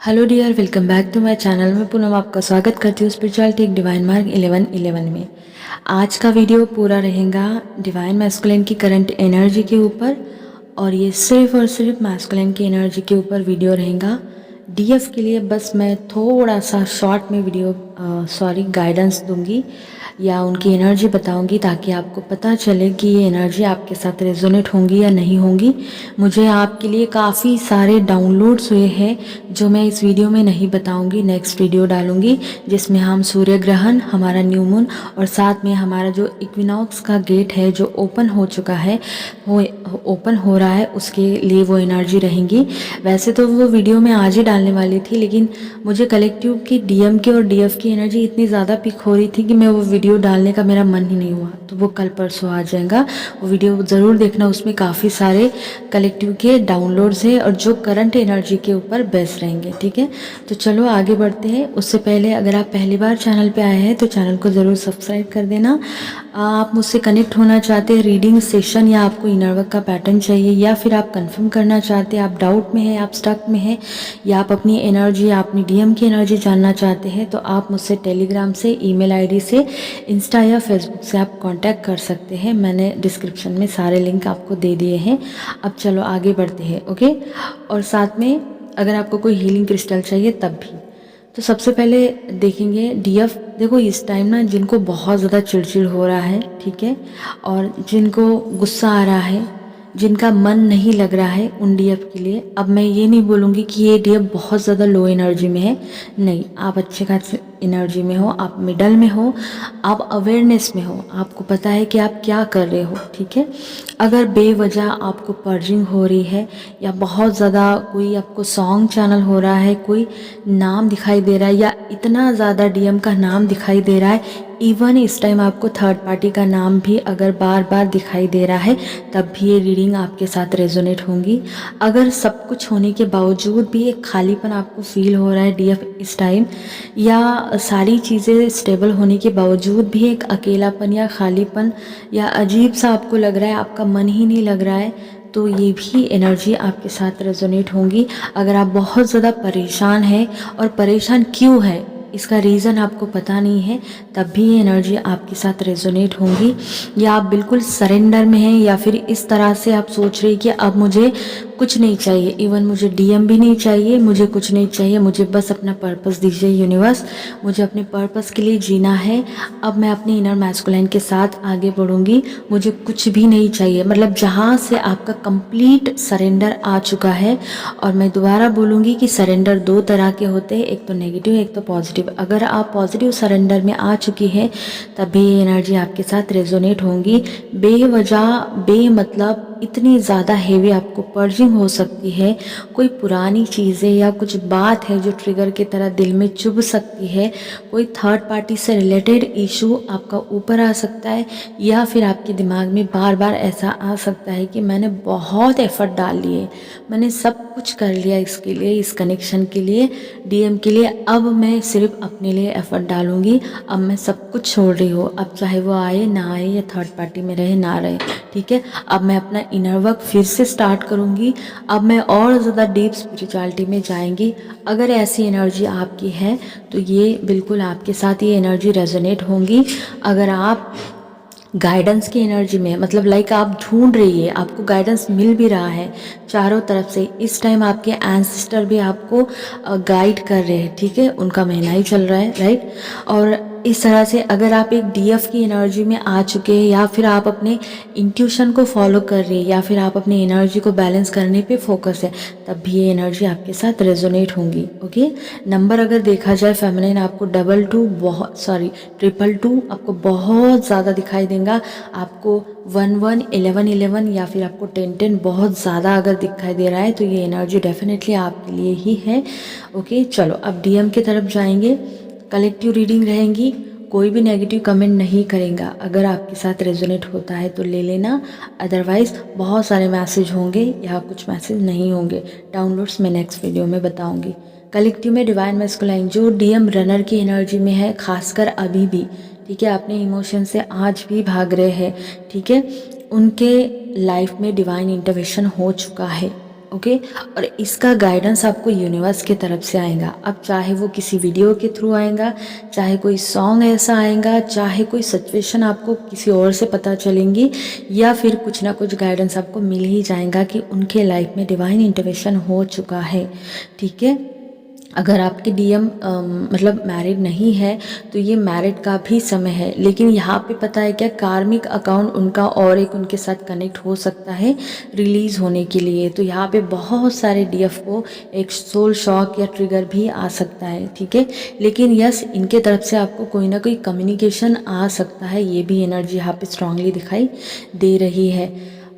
Hello dear, welcome back to my channel. मैं पूनम आपका स्वागत करती हूँ स्पिरिचुअलिटी एक डिवाइन मार्ग 1111 में। आज का वीडियो पूरा रहेगा डिवाइन मैस्कुलिन की करंट एनर्जी के ऊपर, और ये सिर्फ और सिर्फ मैस्कुलिन की एनर्जी के ऊपर वीडियो रहेगा। डीएफ के लिए बस मैं थोड़ा सा शॉर्ट में वीडियो गाइडेंस दूंगी या उनकी एनर्जी बताऊंगी, ताकि आपको पता चले कि ये एनर्जी आपके साथ रेजोनेट होंगी या नहीं होंगी। मुझे आपके लिए काफ़ी सारे डाउनलोड्स हुए हैं जो मैं इस वीडियो में नहीं बताऊंगी, नेक्स्ट वीडियो डालूंगी जिसमें हम सूर्य ग्रहण, हमारा न्यू मून और साथ में हमारा जो इक्विनॉक्स का गेट है जो ओपन हो चुका है, वो ओपन हो रहा है, उसके लिए वो एनर्जी रहेंगी। वैसे तो वो वीडियो मैं आज ही डालने वाली थी, लेकिन मुझे कलेक्टिव की डीएम की और डीएफ की एनर्जी इतनी ज़्यादा पिक हो रही थी कि मैं वो वीडियो डालने का मेरा मन ही नहीं हुआ। तो वो कल परसों आ जाएगा, वो वीडियो ज़रूर देखना। उसमें काफ़ी सारे कलेक्टिव के डाउनलोड्स हैं और जो करंट एनर्जी के ऊपर बेस रहेंगे। ठीक है, तो चलो आगे बढ़ते हैं। उससे पहले अगर आप पहली बार चैनल पे आए हैं तो चैनल को ज़रूर सब्सक्राइब कर देना। आप मुझसे कनेक्ट होना चाहते हैं रीडिंग सेशन, या आपको इनर वर्क का पैटर्न चाहिए, या फिर आप कंफर्म करना चाहते हैं, आप डाउट में हैं, आप स्टक में हैं, या आप अपनी एनर्जी, अपनी डीएम की एनर्जी जानना चाहते हैं, तो आप मुझसे टेलीग्राम से, ईमेल आईडी से, इंस्टा या फेसबुक से आप कांटेक्ट कर सकते हैं। मैंने डिस्क्रिप्शन में सारे लिंक आपको दे दिए हैं। अब चलो आगे बढ़ते हैं। ओके, और साथ में अगर आपको कोई हीलिंग क्रिस्टल चाहिए तब भी। तो सबसे पहले देखेंगे डीएफ। देखो इस टाइम ना जिनको बहुत ज़्यादा चिड़चिड़ हो रहा है, ठीक है, और जिनको गुस्सा आ रहा है, जिनका मन नहीं लग रहा है, उन डीएफ के लिए अब मैं ये नहीं बोलूँगी कि ये डीएफ बहुत ज़्यादा लो एनर्जी में है। नहीं, आप अच्छे खासे एनर्जी में हो, आप मिडल में हो, आप अवेयरनेस में हो, आपको पता है कि आप क्या कर रहे हो। ठीक है, अगर बेवजह आपको पर्जिंग हो रही है, या बहुत ज़्यादा कोई आपको सॉन्ग चैनल हो रहा है, कोई नाम दिखाई दे रहा है, या इतना ज़्यादा डीएम का नाम दिखाई दे रहा है, इवन इस टाइम आपको थर्ड पार्टी का नाम भी अगर बार बार दिखाई दे रहा है, तब भी ये रीडिंग आपके साथ रेजोनेट होंगी। अगर सब कुछ होने के बावजूद भी एक खालीपन आपको फील हो रहा है डीएफ इस टाइम, या सारी चीज़ें स्टेबल होने के बावजूद भी एक अकेलापन या खालीपन या अजीब सा आपको लग रहा है, आपका मन ही नहीं लग रहा है, तो ये भी एनर्जी आपके साथ रेजोनेट होंगी। अगर आप बहुत ज़्यादा परेशान हैं, और परेशान क्यों है इसका रीज़न आपको पता नहीं है, तब भी ये एनर्जी आपके साथ रेजोनेट होंगी। या आप बिल्कुल सरेंडर में हैं, या फिर इस तरह से आप सोच रहे हैं कि अब मुझे कुछ नहीं चाहिए, इवन मुझे डीएम भी नहीं चाहिए, मुझे कुछ नहीं चाहिए, मुझे बस अपना पर्पस दीजिए यूनिवर्स, मुझे अपने पर्पस के लिए जीना है, अब मैं अपने इनर मैस्कुलाइन के साथ आगे बढ़ूंगी, मुझे कुछ भी नहीं चाहिए। मतलब जहाँ से आपका कंप्लीट सरेंडर आ चुका है। और मैं दोबारा बोलूँगी कि सरेंडर दो तरह के होते हैं, एक तो नेगेटिव, एक तो पॉजिटिव। अगर आप पॉजिटिव सरेंडर में आ चुकी हैं, तभी ये एनर्जी आपके साथ रेजोनेट होंगी। बेवजह बेमतलब इतनी ज़्यादा हेवी आपको पर्जिंग हो सकती है, कोई पुरानी चीज़ें या कुछ बात है जो ट्रिगर की तरह दिल में चुभ सकती है, कोई थर्ड पार्टी से रिलेटेड इशू आपका ऊपर आ सकता है, या फिर आपके दिमाग में बार बार ऐसा आ सकता है कि मैंने बहुत एफर्ट डाल लिए, मैंने सब कुछ कर लिया इसके लिए, इस कनेक्शन के लिए, डीएम के लिए, अब मैं सिर्फ अपने लिए एफर्ट डालूंगी, अब मैं सब कुछ छोड़ रही हूँ, अब चाहे वो आए ना आए, या थर्ड पार्टी में रहे ना रहे। ठीक है, अब मैं अपना इनर वर्क फिर से स्टार्ट करूँगी, अब मैं और ज़्यादा डीप स्पिरिचुअलिटी में जाएंगी। अगर ऐसी एनर्जी आपकी है तो ये बिल्कुल आपके साथ ये एनर्जी रेजोनेट होंगी। अगर आप गाइडेंस की एनर्जी में, मतलब लाइक आप ढूंढ रही है, आपको गाइडेंस मिल भी रहा है चारों तरफ से, इस टाइम आपके एंसेस्टर भी आपको गाइड कर रहे हैं। ठीक है, उनका महीना ही चल रहा है, राइट। और इस तरह से अगर आप एक डीएफ की एनर्जी में आ चुके हैं, या फिर आप अपने इंट्यूशन को फॉलो कर रही है, या फिर आप अपनी एनर्जी को बैलेंस करने पे फोकस है, तब भी ये एनर्जी आपके साथ रेजोनेट होंगी। ओके, नंबर अगर देखा जाए फेमिनिन आपको 222 आपको बहुत ज़्यादा दिखाई देगा, आपको 11 11 11 या फिर आपको 10 10 बहुत ज़्यादा अगर दिखाई दे रहा है, तो ये एनर्जी डेफिनेटली आपके लिए ही है। ओके, चलो अब डीएम की तरफ जाएंगे। कलेक्टिव रीडिंग रहेंगी, कोई भी नेगेटिव कमेंट नहीं करेगा। अगर आपके साथ रेजोनेट होता है तो ले लेना, अदरवाइज बहुत सारे मैसेज होंगे या कुछ मैसेज नहीं होंगे। डाउनलोड्स मैं नेक्स्ट वीडियो में बताऊंगी। कलेक्टिव में डिवाइन मैस्कुलाइन जो डीएम रनर की एनर्जी में है, खासकर अभी भी, ठीक है, अपने इमोशन से आज भी भाग रहे हैं, ठीक है, उनके लाइफ में डिवाइन इंटरवेंशन हो चुका है। ओके। और इसका गाइडेंस आपको यूनिवर्स की तरफ से आएगा। अब चाहे वो किसी वीडियो के थ्रू आएगा, चाहे कोई सॉन्ग ऐसा आएगा, चाहे कोई सिचुएशन आपको किसी और से पता चलेंगी, या फिर कुछ ना कुछ गाइडेंस आपको मिल ही जाएगा कि उनके लाइफ में डिवाइन इंटरवेंशन हो चुका है। ठीक है। अगर आपके डीएम मतलब मैरिड नहीं है तो ये मैरिड का भी समय है, लेकिन यहाँ पे पता है क्या, कार्मिक अकाउंट उनका और एक उनके साथ कनेक्ट हो सकता है रिलीज़ होने के लिए। तो यहाँ पे बहुत सारे डीएफ को एक सोल शॉक या ट्रिगर भी आ सकता है। ठीक है। लेकिन यस, इनके तरफ से आपको कोई ना कोई कम्युनिकेशन आ सकता है, ये भी एनर्जी यहाँ पे स्ट्रांगली दिखाई दे रही है।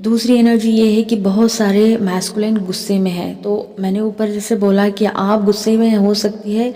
दूसरी एनर्जी ये है कि बहुत सारे मैस्कुलिन गुस्से में है। तो मैंने ऊपर जैसे बोला कि आप गुस्से में हो सकती है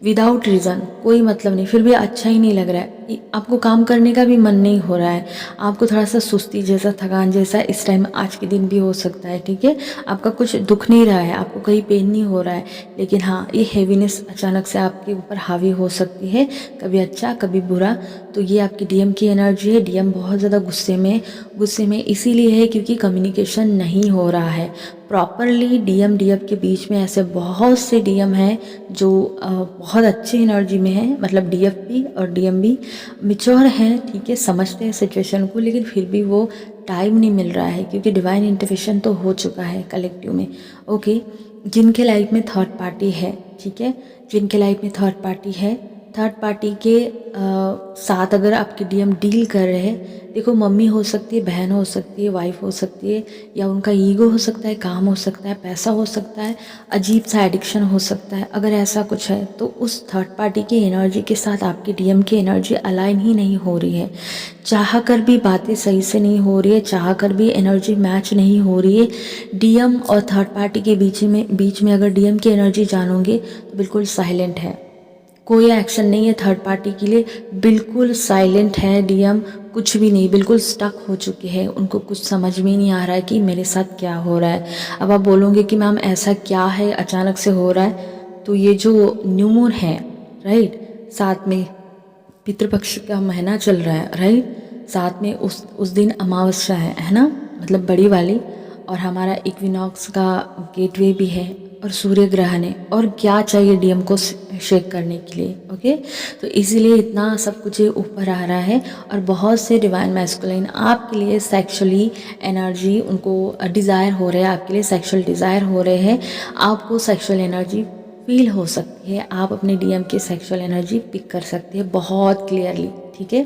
विदाउट रीज़न, कोई मतलब नहीं, फिर भी अच्छा ही नहीं लग रहा है, आपको काम करने का भी मन नहीं हो रहा है, आपको थोड़ा सा सुस्ती जैसा, थकान जैसा इस टाइम आज के दिन भी हो सकता है। ठीक है। आपका कुछ दुख नहीं रहा है, आपको कहीं पेन नहीं हो रहा है, लेकिन हाँ, ये हैवीनेस अचानक से आपके ऊपर हावी हो सकती है, कभी अच्छा कभी बुरा। तो ये आपकी डीएम की एनर्जी है। डीएम बहुत ज़्यादा गुस्से में इसीलिए है क्योंकि कम्युनिकेशन नहीं हो रहा है प्रॉपरली। डीएम डीएफ के बीच में ऐसे बहुत से डीएम हैं जो बहुत अच्छी एनर्जी में है, मतलब डीएफ भी और डीएम भी मिच्योर हैं। ठीक है, समझते हैं सिचुएशन को, लेकिन फिर भी वो टाइम नहीं मिल रहा है क्योंकि डिवाइन इंटरवेंशन तो हो चुका है कलेक्टिव में। ओके। जिनके लाइफ में थर्ड पार्टी है, ठीक है, जिनके लाइफ में थर्ड पार्टी है, थर्ड पार्टी के साथ अगर आपके डीएम डील कर रहे हैं, देखो मम्मी हो सकती है, बहन हो सकती है, वाइफ हो सकती है, या उनका ईगो हो सकता है, काम हो सकता है, पैसा हो सकता है, अजीब सा एडिक्शन हो सकता है। अगर ऐसा कुछ है तो उस थर्ड पार्टी की एनर्जी के साथ आपकी डीएम की एनर्जी अलाइन ही नहीं हो रही है। चाह कर भी बातें सही से नहीं हो रही है, चाह कर भी एनर्जी मैच नहीं हो रही है। डीएम और थर्ड पार्टी के बीच में अगर डीएम की एनर्जी जानोगे तो बिल्कुल साइलेंट है, कोई एक्शन नहीं है थर्ड पार्टी के लिए, बिल्कुल साइलेंट है डीएम, कुछ भी नहीं, बिल्कुल स्टक हो चुके हैं, उनको कुछ समझ में नहीं आ रहा है कि मेरे साथ क्या हो रहा है। अब आप बोलोगे कि मैम ऐसा क्या है अचानक से हो रहा है, तो ये जो न्यू मून है, राइट, साथ में पितृपक्ष का महीना चल रहा है, राइट, साथ में उस दिन अमावस्या है ना, मतलब बड़ी वाली, और हमारा इक्विनॉक्स का गेटवे भी है, और सूर्य ग्रहण है, और क्या चाहिए डीएम को शेक करने के लिए। ओके। तो इसीलिए इतना सब कुछ ऊपर आ रहा है, और बहुत से डिवाइन मैस्कुलिन आपके लिए सेक्सुअली एनर्जी उनको डिज़ायर हो रहे हैं, आपके लिए सेक्सुअल डिज़ायर हो रहे हैं, आपको सेक्सुअल एनर्जी फील हो सकती है, आप अपने डीएम की सेक्सुअल एनर्जी पिक कर सकते हैं बहुत क्लियरली। ठीक है।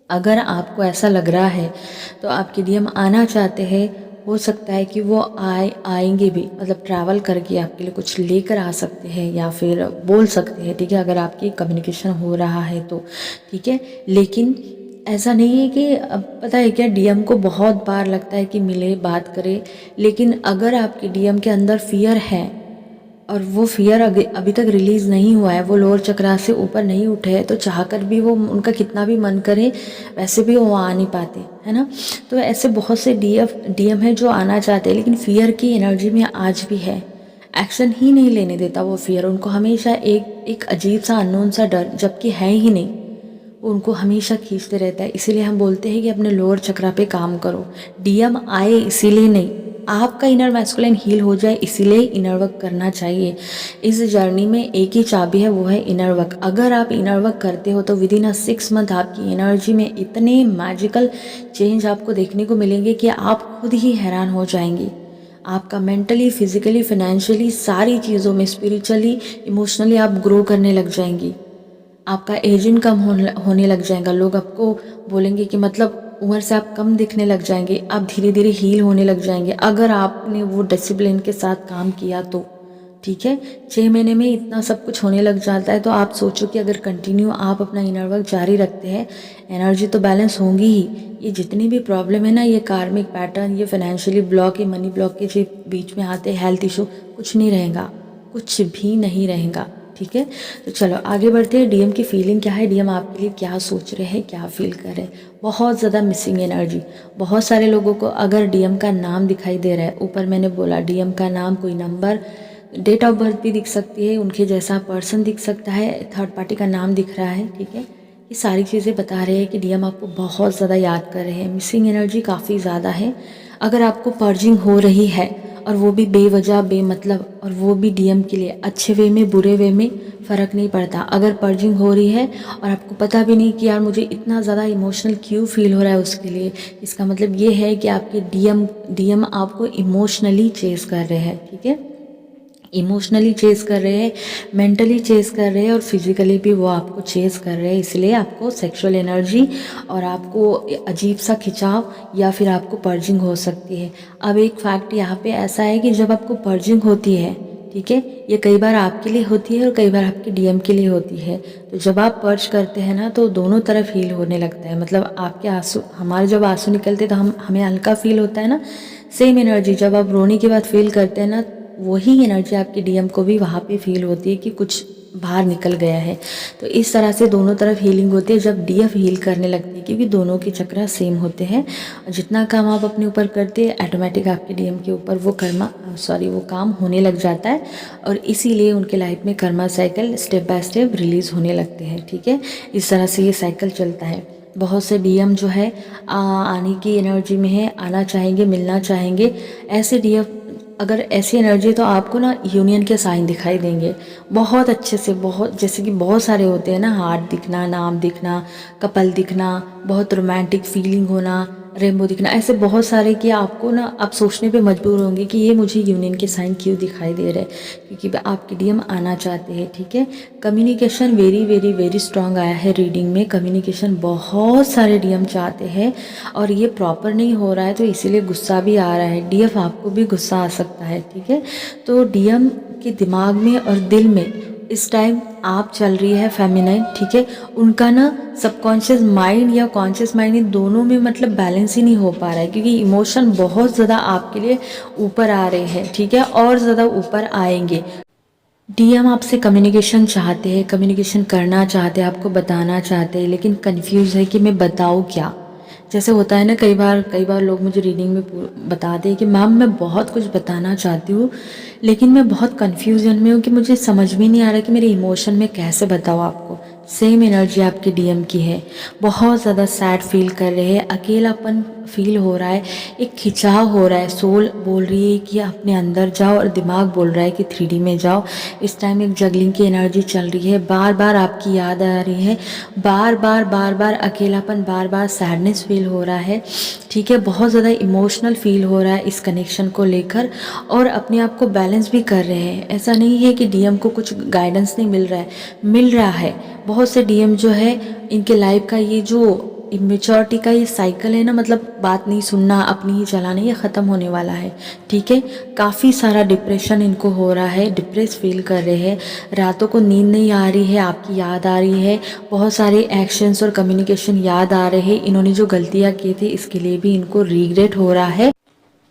अगर आपको ऐसा लग रहा है तो आपके डीएम आना चाहते हैं, हो सकता है कि वो आएंगे भी, मतलब ट्रैवल करके आपके लिए कुछ लेकर आ सकते हैं या फिर बोल सकते हैं। ठीक है, अगर आपकी कम्युनिकेशन हो रहा है तो ठीक है। लेकिन ऐसा नहीं है कि, अब पता है क्या, डीएम को बहुत बार लगता है कि मिले बात करे, लेकिन अगर आपके डीएम के अंदर फियर है और वो फियर अभी तक रिलीज़ नहीं हुआ है, वो लोअर चक्रा से ऊपर नहीं उठे हैं, तो चाहकर भी वो, उनका कितना भी मन करे वैसे भी वो आ नहीं पाते, है ना। तो ऐसे बहुत से डीएम है जो आना चाहते हैं, लेकिन फियर की एनर्जी में आज भी है, एक्शन ही नहीं लेने देता वो फियर, उनको हमेशा एक अजीब सा अननोन सा डर, जबकि है ही नहीं, वो उनको हमेशा खींचते रहता है। इसीलिए हम बोलते हैं कि अपने लोअर चक्रा पे काम करो। डीएम आए इसीलिए नहीं, आपका इनर मैस्कुलिन हील हो जाए इसीलिए इनर वर्क करना चाहिए। इस जर्नी में एक ही चाबी है, वो है इनर वर्क। अगर आप इनर वर्क करते हो तो विद इन 6 मंथ आपकी एनर्जी में इतने मैजिकल चेंज आपको देखने को मिलेंगे कि आप खुद ही हैरान हो जाएंगी। आपका मेंटली, फिजिकली, फाइनेंशियली, सारी चीज़ों में, स्पिरिचुअली, इमोशनली आप ग्रो करने लग जाएंगी। आपका एजिंग कम होने लग जाएगा, लोग आपको बोलेंगे कि मतलब उम्र से आप कम दिखने लग जाएंगे, आप धीरे धीरे हील होने लग जाएंगे अगर आपने वो डिसिप्लिन के साथ काम किया तो। ठीक है, 6 महीने में इतना सब कुछ होने लग जाता है, तो आप सोचो कि अगर कंटिन्यू आप अपना इनर वर्क जारी रखते हैं, एनर्जी तो बैलेंस होंगी ही। ये जितनी भी प्रॉब्लम है ना, ये कार्मिक पैटर्न, ये फाइनेंशियली ब्लॉक, ये मनी ब्लॉक के जो बीच में आते हैं, हेल्थ इशू, कुछ नहीं रहेगा, कुछ भी नहीं रहेगा। ठीक है, तो चलो आगे बढ़ते हैं। डीएम की फीलिंग क्या है, डीएम आपके लिए क्या सोच रहे हैं, क्या फील कर रहे हैं। बहुत ज़्यादा मिसिंग एनर्जी। बहुत सारे लोगों को अगर डीएम का नाम दिखाई दे रहा है, ऊपर मैंने बोला डीएम का नाम, कोई नंबर, डेट ऑफ बर्थ भी दिख सकती है, उनके जैसा पर्सन दिख सकता है, थर्ड पार्टी का नाम दिख रहा है। ठीक है, ये सारी चीज़ें बता रहे हैं कि डीएम आपको बहुत ज़्यादा याद कर रहे हैं, मिसिंग एनर्जी काफ़ी ज़्यादा है। अगर आपको पर्जिंग हो रही है और वो भी बेवजह बेमतलब, और वो भी डीएम के लिए। अच्छे वे में बुरे वे में फ़र्क नहीं पड़ता। अगर पर्जिंग हो रही है और आपको पता भी नहीं कि यार मुझे इतना ज़्यादा इमोशनल क्यों फील हो रहा है उसके लिए, इसका मतलब ये है कि आपके डीएम आपको इमोशनली चेस कर रहे हैं। ठीक है, इमोशनली चेस कर रहे हैं, मेंटली चेस कर रहे हैं, और फिजिकली भी वो आपको चेस कर रहे हैं। इसलिए आपको सेक्सुअल एनर्जी और आपको अजीब सा खिंचाव या फिर आपको पर्जिंग हो सकती है। अब एक फैक्ट यहाँ पे ऐसा है कि जब आपको पर्जिंग होती है, ठीक है, ये कई बार आपके लिए होती है और कई बार आपके डीएम के लिए होती है। तो जब आप पर्ज करते हैं ना, तो दोनों तरफ हील होने लगता है। मतलब आपके आंसू, हमारे जब आंसू निकलते तो हमें हल्का फील होता है ना। सेम एनर्जी जब आप रोने के बाद फील करते हैं ना, वही एनर्जी आपकी डीएम को भी वहाँ पे फील होती है कि कुछ बाहर निकल गया है। तो इस तरह से दोनों तरफ हीलिंग होती है जब डीएफ हील करने लगती है, क्योंकि दोनों के चक्र सेम होते हैं। जितना काम आप अपने ऊपर करते हैं, ऑटोमेटिक आपके डीएम के ऊपर वो काम होने लग जाता है। और इसीलिए उनके लाइफ में Karma cycle step by step release होने लगते हैं। ठीक है, इस तरह से ये साइकिल चलता है। बहुत से डीएम जो है आने की एनर्जी में है, आना चाहेंगे, मिलना चाहेंगे। ऐसे डीएफ, अगर ऐसी एनर्जी, तो आपको ना यूनियन के साइन दिखाई देंगे बहुत अच्छे से। बहुत, जैसे कि बहुत सारे होते हैं ना, हार्ट दिखना, नाम दिखना, कपल दिखना, बहुत रोमांटिक फीलिंग होना, रेनबो दिखना, ऐसे बहुत सारे कि आपको ना आप सोचने पे मजबूर होंगे कि ये मुझे यूनियन के साइन क्यों दिखाई दे रहे हैं, क्योंकि आपके डीएम आना चाहते हैं। ठीक है, communication very very very strong आया है रीडिंग में। कम्युनिकेशन बहुत सारे डीएम चाहते हैं और ये प्रॉपर नहीं हो रहा है, तो इसीलिए गुस्सा भी आ रहा है। डीएफ आपको भी गुस्सा आ सकता है। ठीक है, तो डीएम के दिमाग में और दिल में इस टाइम आप चल रही है फेमिनाइन। ठीक है, उनका ना सबकॉन्शियस माइंड या कॉन्शियस माइंड, इन दोनों में मतलब बैलेंस ही नहीं हो पा रहा है, क्योंकि इमोशन बहुत ज़्यादा आपके लिए ऊपर आ रहे हैं। ठीक है, और ज़्यादा ऊपर आएंगे। डीएम आपसे कम्युनिकेशन चाहते हैं, कम्युनिकेशन करना चाहते हैं, आपको बताना चाहते हैं, लेकिन कंफ्यूज है कि मैं बताऊँ क्या। जैसे होता है ना, कई बार लोग मुझे रीडिंग में बताते हैं कि मैम मैं बहुत कुछ बताना चाहती हूँ, लेकिन मैं बहुत कन्फ्यूजन में हूँ कि मुझे समझ में नहीं आ रहा कि मेरे इमोशन में कैसे बताऊँ आपको। सेम एनर्जी आपके डीएम की है। बहुत ज़्यादा सैड फील कर रहे हैं, अकेलापन फील हो रहा है, एक खिंचाव हो रहा है। सोल बोल रही है कि अपने अंदर जाओ और दिमाग बोल रहा है कि 3D में जाओ। इस टाइम एक जगलिंग की एनर्जी चल रही है। बार बार आपकी याद आ रही है, बार बार अकेलापन, बार बार सैडनेस फील हो रहा है। ठीक है, बहुत ज़्यादा इमोशनल फील हो रहा है इस कनेक्शन को लेकर, और अपने आप को बैलेंस भी कर रहे हैं। ऐसा नहीं है कि डीएम को कुछ गाइडेंस नहीं मिल रहा है, मिल रहा है। बहुत से डीएम जो है, इनके लाइफ का ये जो इमेच्योरिटी का ये साइकिल है ना, मतलब बात नहीं सुनना, अपनी ही चलाना, ये ख़त्म होने वाला है। ठीक है, काफ़ी सारा डिप्रेशन इनको हो रहा है, डिप्रेस फील कर रहे हैं, रातों को नींद नहीं आ रही है, आपकी याद आ रही है, बहुत सारे एक्शंस और कम्युनिकेशन याद आ रहे हैं। इन्होंने जो गलतियाँ की थी इसके लिए भी इनको रिग्रेट हो रहा है।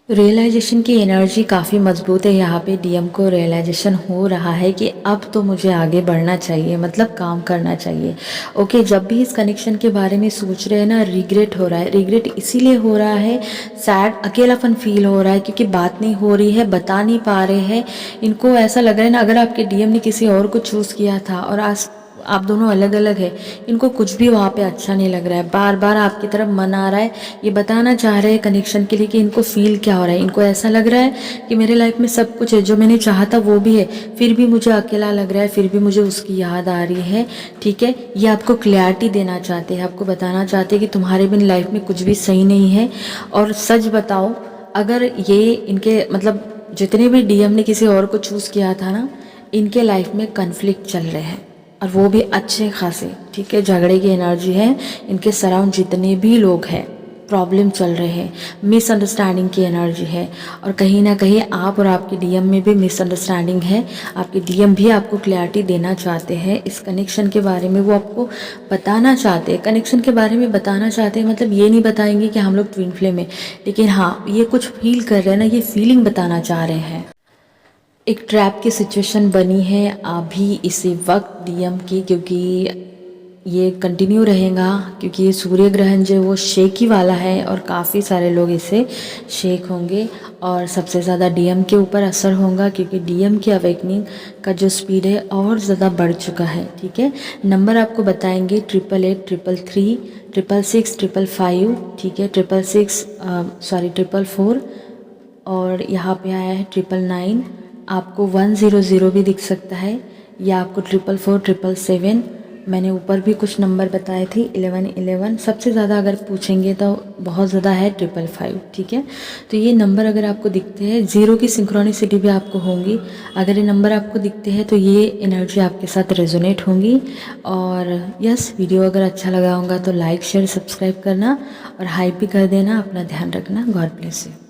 रियलाइजेशन की एनर्जी काफ़ी मजबूत है। यहाँ पे डीएम को रियलाइजेशन हो रहा है कि अब तो मुझे आगे बढ़ना चाहिए, मतलब काम करना चाहिए। ओके, जब भी इस कनेक्शन के बारे में सोच रहे हैं ना, रिग्रेट हो रहा है। रिग्रेट इसीलिए हो रहा है, सैड, अकेलापन फील हो रहा है, क्योंकि बात नहीं हो रही है, बता नहीं पा रहे हैं। इनको ऐसा लग रहा है ना, अगर आपके डीएम ने किसी और को चूज़ किया था और आज आप दोनों अलग अलग है, इनको कुछ भी वहाँ पे अच्छा नहीं लग रहा है। बार बार आपकी तरफ मन आ रहा है, ये बताना चाह रहे हैं कनेक्शन के लिए कि इनको फील क्या हो रहा है। इनको ऐसा लग रहा है कि मेरे लाइफ में सब कुछ है, जो मैंने चाहा था वो भी है, फिर भी मुझे अकेला लग रहा है, फिर भी मुझे उसकी याद आ रही है। ठीक है, ये आपको क्लैरिटी देना चाहते हैं, आपको बताना चाहते हैं कि तुम्हारे बिन लाइफ में कुछ भी सही नहीं है। और सच बताओ, अगर ये इनके मतलब जितने भी डीएम ने किसी और को चूज़ किया था ना, इनके लाइफ में कन्फ्लिक्ट चल रहे हैं, और वो भी अच्छे खासे। ठीक है, झगड़े की एनर्जी है। इनके सराउंड जितने भी लोग हैं, प्रॉब्लम चल रहे हैं, मिसअंडरस्टैंडिंग की एनर्जी है, और कहीं ना कहीं आप और आपके डीएम में भी मिसअंडरस्टैंडिंग है। आपके डीएम भी आपको क्लैरिटी देना चाहते हैं इस कनेक्शन के बारे में, वो आपको बताना चाहते हैं, कनेक्शन के बारे में बताना चाहते हैं। मतलब ये नहीं बताएंगे कि हम लोग ट्विन फ्लेम है, लेकिन हाँ, ये कुछ फील कर रहे हैं ना, ये फीलिंग बताना चाह रहे हैं। एक ट्रैप की सिचुएशन बनी है अभी इसी वक्त डीएम की, क्योंकि ये कंटिन्यू रहेगा, क्योंकि ये सूर्य ग्रहण जो वो शेक ही वाला है, और काफ़ी सारे लोग इससे शेक होंगे, और सबसे ज़्यादा डीएम के ऊपर असर होगा, क्योंकि डीएम की अवेकनिंग का जो स्पीड है और ज़्यादा बढ़ चुका है। ठीक है, नंबर आपको बताएंगे 8888 333 666 555, ठीक है, 666 444, और यहाँ पे आया है 999, आपको 100 भी दिख सकता है, या आपको 444, 777, मैंने ऊपर भी कुछ नंबर बताए थे, 1111, सबसे ज़्यादा अगर पूछेंगे तो बहुत ज़्यादा है 555, ठीक है। तो ये नंबर अगर आपको दिखते हैं, 0 की सिंक्रोनिसिटी भी आपको होंगी, अगर ये नंबर आपको दिखते हैं तो ये एनर्जी आपके साथ रेजोनेट होंगी। और यस, वीडियो अगर अच्छा लगा होगा तो लाइक शेयर सब्सक्राइब करना और हाइप भी कर देना। अपना ध्यान रखना। God bless you.